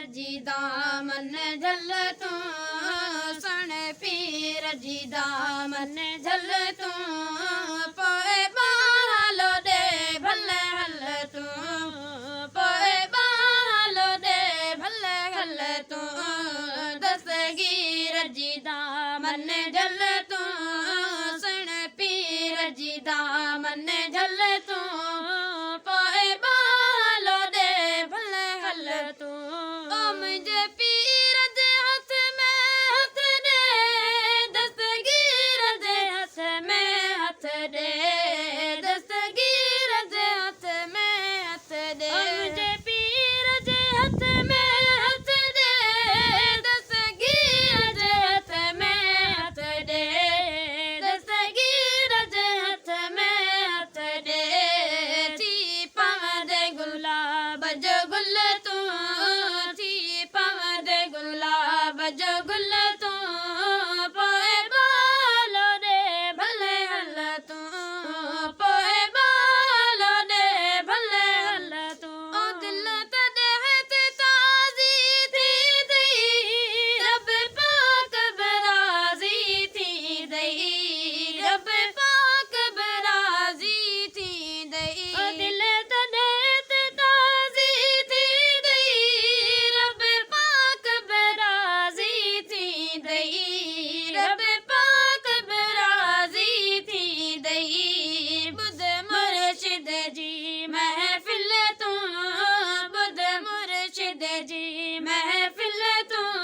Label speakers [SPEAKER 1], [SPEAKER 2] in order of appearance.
[SPEAKER 1] जी दामन झल तूं सुण पीर जी दामन झल तूं पोइ बालो दे भले हल तूं पोइ बालो दे भले हल तूं दस्तगीर जी दामन झल तूं सुण पीर जी दामन झल तूं पोइ बालो दे भले हल तूं ओ मुंहिंजे पीर जे हथ में हथ ॾे दस्तगीर जे हथ में हथ ॾे दस्तगीर जे हथ में हथ ॾे मुंहिंजे पीर जे हथ में हथ ॾे दस्तगीर जे हथ में हथ ॾे दस्तगीर जे हथ में हथ ॾे थी पवंदे गुलाब जो गुल तूं थी पवंदे गुलाब जो गुल तूं पोइ बालो ॾे भले हल तूं पोइ बालो ॾे भले हल तूं ओ दिल तॾहिं ते ताज़ी थी दई रब पाक बराज़ी थी दई रब पाक बराज़ी थी दई ओ दिल तॾहिं ते ताज़ी थी दई रब पाक बराज़ी थी दई रब पाक बराज़ी थी दई ॿुध मुर्शिद जी महफ़िल तूं ॿुध मुर्शिद जी महफ़िल तूं